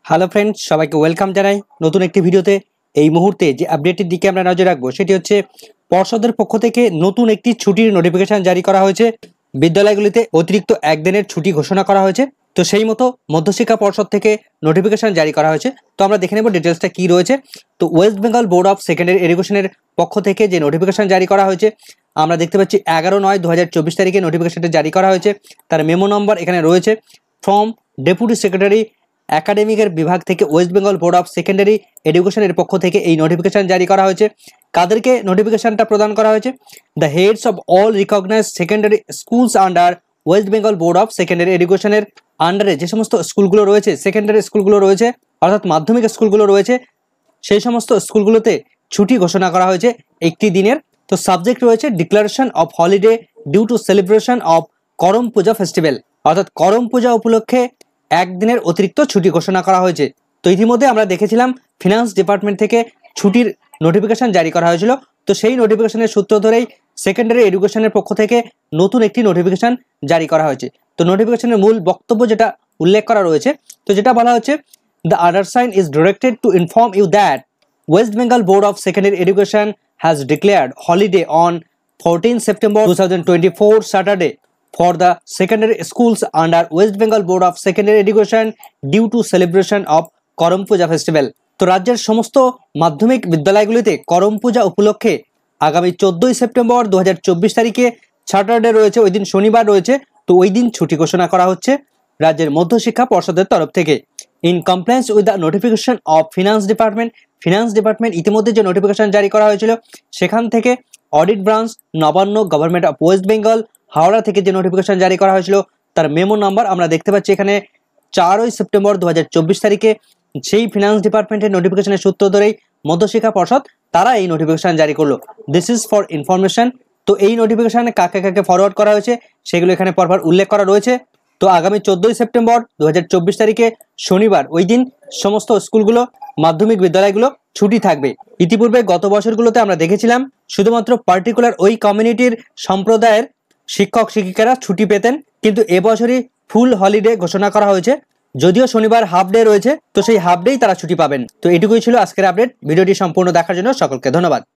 Hello friends, সবাইকে welcome জানাই নতুন একটি ভিডিওতে। এই মুহূর্তে যে আপডেটের দিকে আমরা নজর রাখবো সেটি হচ্ছে পর্ষদের পক্ষ থেকে নতুন একটি ছুটির নোটিফিকেশন জারি করা হয়েছে। বিদ্যালয়গুলিতে অতিরিক্ত একদিনের ছুটি ঘোষণা করা হয়েছে। তো সেই মতো মধ্যশিক্ষা পর্ষদ থেকে নোটিফিকেশন জারি করা হয়েছে। তো আমরা দেখে নেব ডিটেলসটা কী রয়েছে। তো West Bengal board of secondary এডুকেশনের পক্ষ থেকে যে নোটিফিকেশন জারি করা হয়েছে আমরা দেখতে পাচ্ছি 11/9/2024 তারিখে নোটিফিকেশনটা জারি করা হয়েছে। তার মেমো নম্বর এখানে রয়েছে। ফ্রম ডেপুটি সেক্রেটারি একাডেমিকের বিভাগ থেকে West Bengal board of secondary এডুকেশনের পক্ষ থেকে এই নোটিফিকেশন জারি করা হয়েছে। কাদেরকে নোটিফিকেশনটা প্রদান করা হয়েছে? The heads of all recognised secondary schools under West Bengal board of secondary এডুকেশনের আন্ডারে যে সমস্ত স্কুলগুলো রয়েছে, সেকেন্ডারি স্কুলগুলো রয়েছে অর্থাৎ মাধ্যমিক স্কুলগুলো রয়েছে, সেই সমস্ত স্কুলগুলোতে ছুটি ঘোষণা করা হয়েছে একটি দিনের। তো সাবজেক্ট রয়েছে declaration of holiday due to celebration of Karam Puja festival, অর্থাৎ করম পূজা উপলক্ষে একদিনের অতিরিক্ত ছুটি ঘোষণা করা হয়েছে। তো ইতিমধ্যে আমরা দেখেছিলাম ফিনান্স ডিপার্টমেন্ট থেকে ছুটির নোটিফিকেশন জারি করা হয়েছিল। তো সেই নোটিফিকেশনের সূত্র ধরেই সেকেন্ডারি এডুকেশনের পক্ষ থেকে নতুন একটি নোটিফিকেশন জারি করা হয়েছে। তো নোটিফিকেশনের মূল বক্তব্য যেটা উল্লেখ করা রয়েছে, তো যেটা বলা হচ্ছে, the undersign is directed to inform you that West Bengal board of secondary education has declared holiday on 14 September 2024 Saturday for the secondary schools under West Bengal Board of Secondary Education due to celebration of Karam Puja festival. তো রাজ্যের সমস্ত মাধ্যমিক বিদ্যালয়গুলিতে করম পূজা উপলক্ষে আগামী 14 September 2024 তারিখে Saturday রয়েছে, ওই দিন শনিবার রয়েছে। তো ওই দিন ছুটি ঘোষণা করা হচ্ছে রাজ্যের মধ্যশিক্ষা পর্ষদের তরফ থেকে। In compliance with the notification off finance department ইতিমধ্যে যে নোটিফিকেশন জারি করা হয়েছিল সেখান থেকে audit branch, Nabanna, government of West Bengal, Howrah থেকে যে নোটিফিকেশন জারি করা হয়েছিল তার মেমো নাম্বার আমরা দেখতে পাচ্ছি এখানে 4 সেপ্টেম্বর 2024 তারিখে। সেই ফিনান্স ডিপার্টমেন্টের নোটিফিকেশনের সূত্র ধরেই মধ্যশিক্ষা পর্ষদ তারা এই নোটিফিকেশন জারি করলো। This is for information. তো এই নোটিফিকেশনে কাকে কাকে ফরওয়ার্ড করা হয়েছে সেগুলো এখানে পরপর উল্লেখ করা রয়েছে। তো আগামী 14 সেপ্টেম্বর 2024 তারিখে শনিবার, ওই দিন সমস্ত স্কুলগুলো, মাধ্যমিক বিদ্যালয়গুলো ছুটি থাকবে। ইতিপূর্বে গত বছরগুলোতে আমরা দেখেছিলাম শুধুমাত্র পার্টিকুলার ওই কমিউনিটির সম্প্রদায়ের শিক্ষক শিক্ষিকারা ছুটি পেতেন, কিন্তু এবছরই ফুল হলিডে ঘোষণা করা হয়েছে। যদিও শনিবার হাফ ডে রয়েছে, তো সেই হাফ ডেই তারা ছুটি পাবেন। তো এটুকুই ছিল আজকের আপডেট। ভিডিওটি সম্পূর্ণ দেখার জন্য সকলকে ধন্যবাদ।